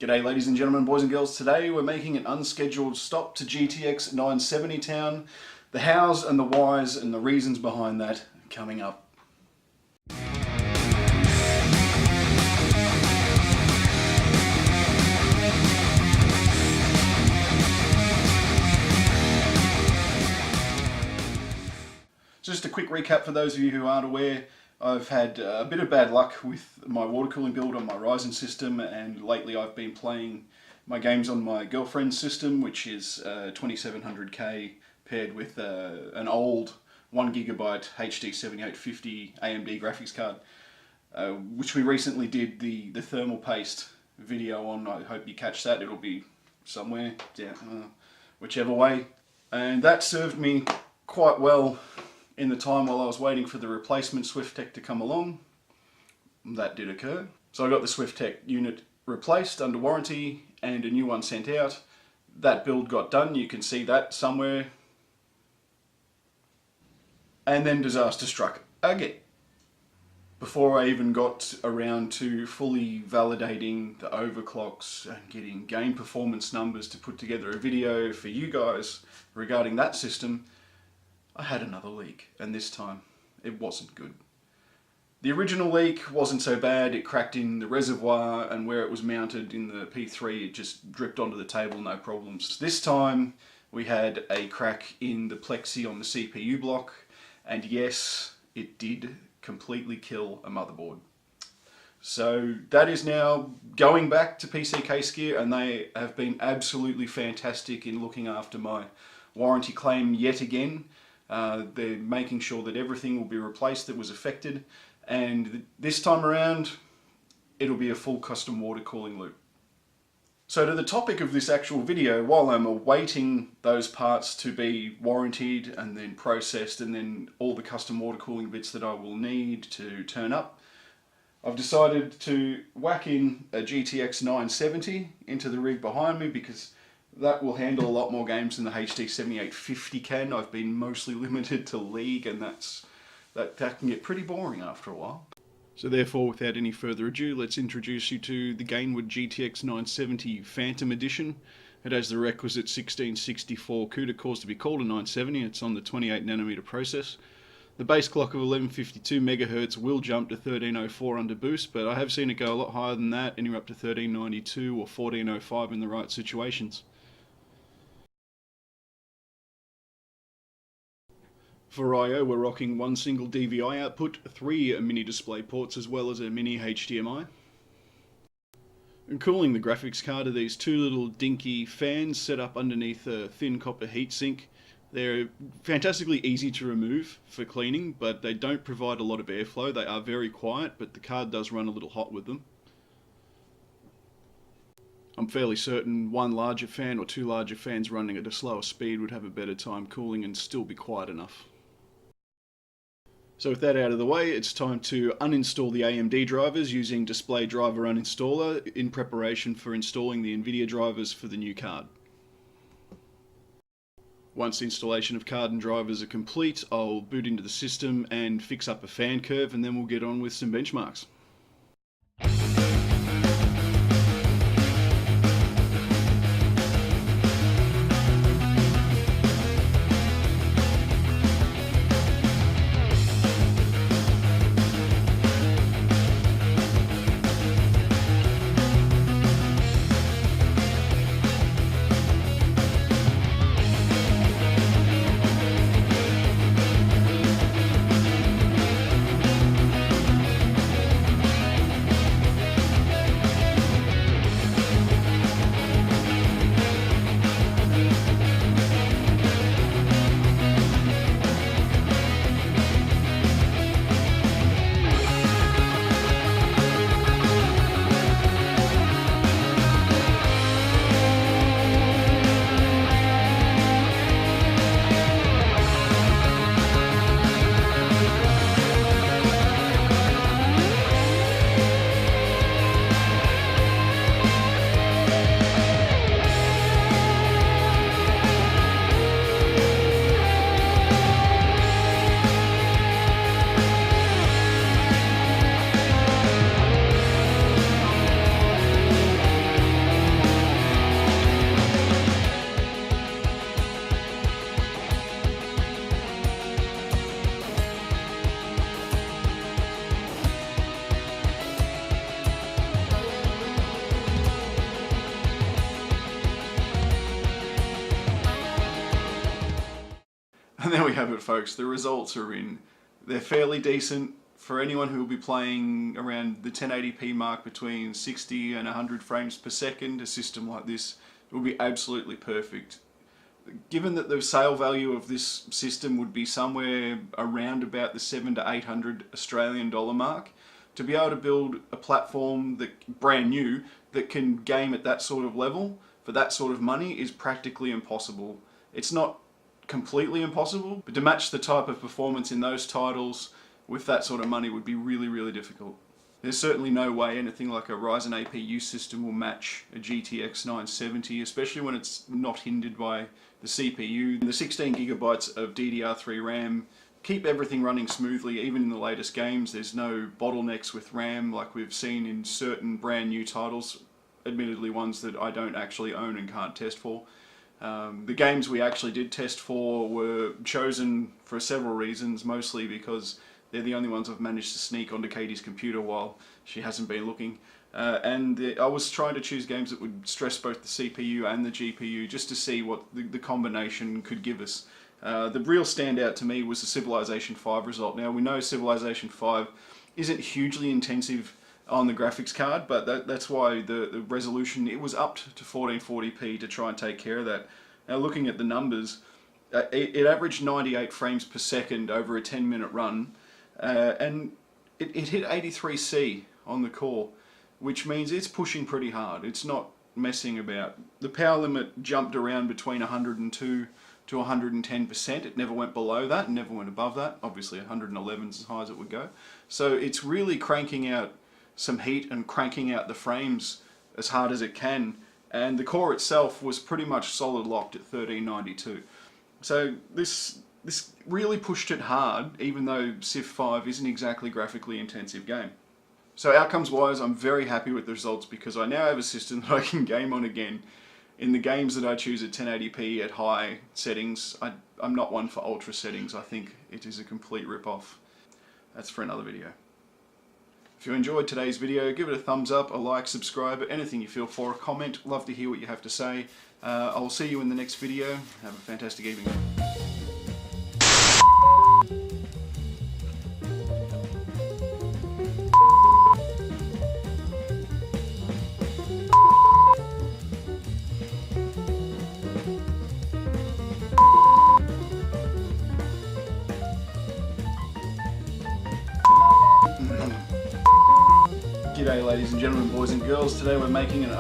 G'day ladies and gentlemen, boys and girls. Today we're making an unscheduled stop to GTX 970 Town. The hows and the whys and the reasons behind that coming up. Just a quick recap for those of you who aren't aware. I've had a bit of bad luck with my water cooling build on my Ryzen system, and lately I've been playing my games on my girlfriend's system, which is 2700K paired with an old 1GB HD 7850 AMD graphics card, which we recently did the thermal paste video on. I hope you catch that. It'll be somewhere, whichever way. And that served me quite well in the time while I was waiting for the replacement SwiftTech to come along. That did occur. So I got the SwiftTech unit replaced under warranty and a new one sent out. That build got done, you can see that somewhere. And then disaster struck again. Before I even got around to fully validating the overclocks and getting game performance numbers to put together a video for you guys regarding that system, I had another leak, and this time it wasn't good. The original leak wasn't so bad. It cracked in the reservoir, and where it was mounted in the P3 it just dripped onto the table, no problems. This time we had a crack in the plexi on the CPU block, and yes, it did completely kill a motherboard. So that is now going back to PCK Gear, and they have been absolutely fantastic in looking after my warranty claim yet again. They're making sure that everything will be replaced that was affected, and this time around it'll be a full custom water cooling loop. So to the topic of this actual video, while I'm awaiting those parts to be warrantied and then processed and then all the custom water cooling bits that I will need to turn up, I've decided to whack in a GTX 970 into the rig behind me, because that will handle a lot more games than the HD 7850 can. I've been mostly limited to League, and that can get pretty boring after a while. So therefore, without any further ado, let's introduce you to the Gainward GTX 970 Phantom Edition. It has the requisite 1664 CUDA cores to be called a 970. It's on the 28nm process. The base clock of 1152 MHz will jump to 1304 under boost, but I have seen it go a lot higher than that, anywhere up to 1392 or 1405 in the right situations. For I/O, we're rocking one single DVI output, 3 mini display ports, as well as a mini HDMI. And cooling the graphics card are these two little dinky fans set up underneath a thin copper heatsink. They're fantastically easy to remove for cleaning, but they don't provide a lot of airflow. They are very quiet, but the card does run a little hot with them. I'm fairly certain one larger fan or two larger fans running at a slower speed would have a better time cooling and still be quiet enough. So with that out of the way, it's time to uninstall the AMD drivers using Display Driver Uninstaller in preparation for installing the Nvidia drivers for the new card. Once installation of card and drivers are complete, I'll boot into the system and fix up a fan curve, and then we'll get on with some benchmarks. And there we have it, folks. The results are in. They're fairly decent for anyone who will be playing around the 1080p mark between 60 and 100 frames per second. A system like this will be absolutely perfect. Given that the sale value of this system would be somewhere around about the 700 to 800 Australian dollar mark, to be able to build a platform that brand new that can game at that sort of level for that sort of money is practically impossible. It's not completely impossible, but to match the type of performance in those titles with that sort of money would be really, really difficult. There's certainly no way anything like a Ryzen APU system will match a GTX 970, especially when it's not hindered by the CPU. The 16 gigabytes of DDR3 RAM keep everything running smoothly, even in the latest games. There's no bottlenecks with RAM like we've seen in certain brand new titles, admittedly ones that I don't actually own and can't test for. The games we actually did test for were chosen for several reasons, mostly because they're the only ones I've managed to sneak onto Katie's computer while she hasn't been looking. I was trying to choose games that would stress both the CPU and the GPU just to see what the combination could give us. The real standout to me was the Civilization 5 result. Now, we know Civilization 5 isn't hugely intensive on the graphics card, but that's why the resolution, it was upped to 1440p to try and take care of that. Now, looking at the numbers, it averaged 98 frames per second over a 10-minute run, and it hit 83C on the core, which means it's pushing pretty hard. It's not messing about. The power limit jumped around between 102 to 110%. It never went below that, never went above that. Obviously 111 is as high as it would go. So it's really cranking out some heat and cranking out the frames as hard as it can. And the core itself was pretty much solid locked at 1392. So this really pushed it hard, even though Civ 5 isn't exactly a graphically intensive game. So outcomes wise, I'm very happy with the results because I now have a system that I can game on again. In the games that I choose at 1080p at high settings, I'm not one for ultra settings. I think it is a complete rip-off. That's for another video. If you enjoyed today's video, give it a thumbs up, a like, subscribe, anything you feel for, a comment. Love to hear what you have to say. I'll see you in the next video. Have a fantastic evening. G'day ladies and gentlemen, boys and girls. Today we're making an